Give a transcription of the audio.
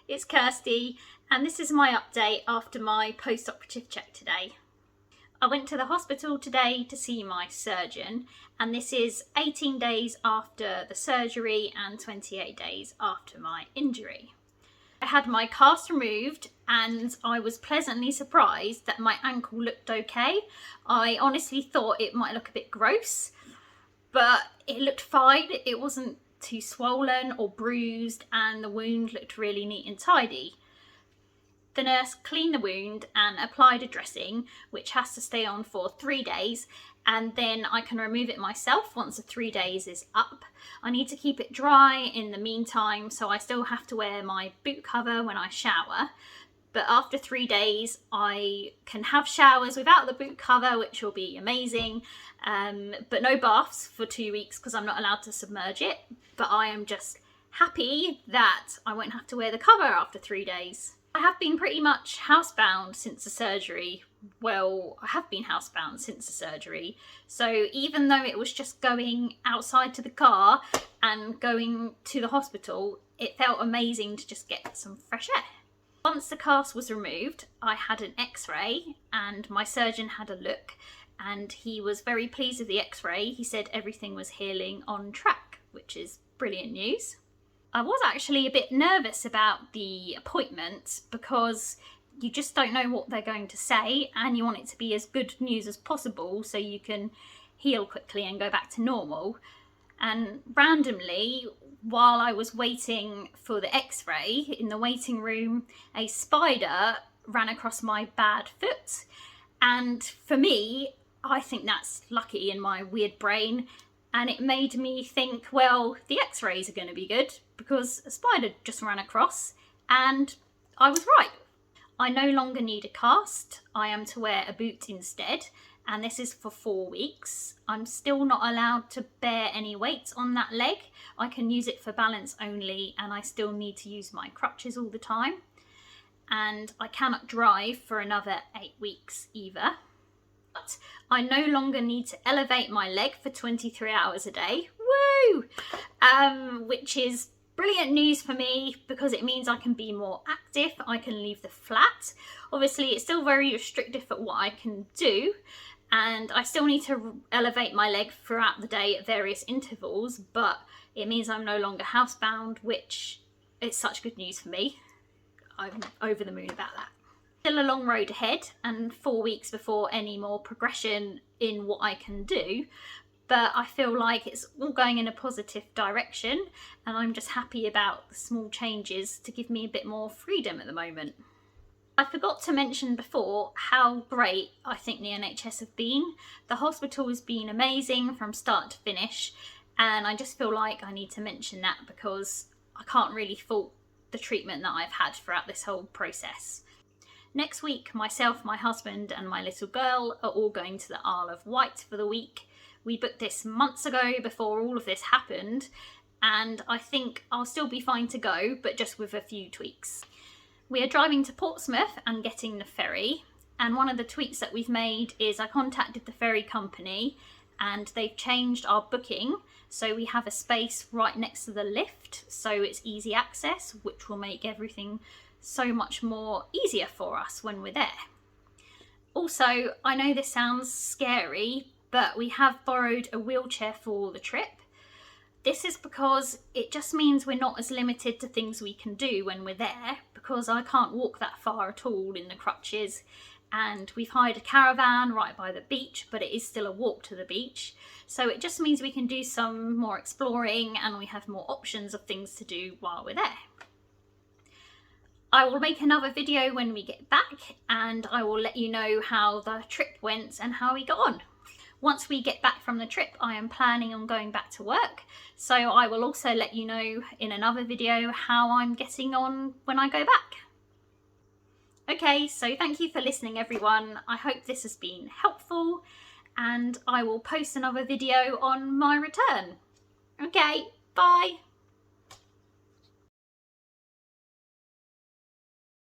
it's Kirsty and this is my update after my post-operative check today. I went to the hospital today to see my surgeon and this is 18 days after the surgery and 28 days after my injury. I had my cast removed and I was pleasantly surprised that my ankle looked okay. I honestly thought it might look a bit gross, but it looked fine. It wasn't too swollen or bruised and the wound looked really neat and tidy. The nurse cleaned the wound and applied a dressing which has to stay on for 3 days, and then I can remove it myself once the 3 days is up. I need to keep it dry in the meantime, so I still have to wear my boot cover when I shower. But after 3 days I can have showers without the boot cover, which will be amazing, but no baths for 2 weeks because I'm not allowed to submerge it. But I am just happy that I won't have to wear the cover after 3 days. I have been pretty much housebound since the surgery. Well, I have been housebound since the surgery. So even though it was just going outside to the car and going to the hospital, it felt amazing to just get some fresh air. Once the cast was removed, I had an x-ray and my surgeon had a look and he was very pleased with the x-ray. He said everything was healing on track, which is brilliant news. I was actually a bit nervous about the appointment because you just don't know what they're going to say and you want it to be as good news as possible so you can heal quickly and go back to normal. And randomly, while I was waiting for the x-ray in the waiting room, a spider ran across my bad foot. And for me, I think that's lucky in my weird brain. And it made me think, well, the x-rays are going to be good because a spider just ran across and I was right. I no longer need a cast. I am to wear a boot instead, and this is for 4 weeks. I'm still not allowed to bear any weight on that leg. I can use it for balance only and I still need to use my crutches all the time. And I cannot drive for another 8 weeks either. But I no longer need to elevate my leg for 23 hours a day. Woo! Which is brilliant news for me because it means I can be more active. I can leave the flat. Obviously, it's still very restrictive at what I can do. And I still need to elevate my leg throughout the day at various intervals, but it means I'm no longer housebound, which is such good news for me. I'm over the moon about that. Still a long road ahead and 4 weeks before any more progression in what I can do, but I feel like it's all going in a positive direction and I'm just happy about the small changes to give me a bit more freedom at the moment. I forgot to mention before how great I think the NHS have been. The hospital has been amazing from start to finish, and I just feel like I need to mention that because I can't really fault the treatment that I've had throughout this whole process. Next week, myself, my husband and my little girl are all going to the Isle of Wight for the week. We booked this months ago before all of this happened, and I think I'll still be fine to go, but just with a few tweaks. We are driving to Portsmouth and getting the ferry, and one of the tweaks that we've made is I contacted the ferry company and they've changed our booking so we have a space right next to the lift, so it's easy access, which will make everything so much more easier for us when we're there. Also, I know this sounds scary, but we have borrowed a wheelchair for the trip. This is because it just means we're not as limited to things we can do when we're there, because I can't walk that far at all in the crutches, and we've hired a caravan right by the beach, but it is still a walk to the beach. So it just means we can do some more exploring and we have more options of things to do while we're there. I will make another video when we get back and I will let you know how the trip went and how we got on. Once we get back from the trip, I am planning on going back to work, so I will also let you know in another video how I'm getting on when I go back. Okay, so thank you for listening everyone. I hope this has been helpful and I will post another video on my return. Okay, bye!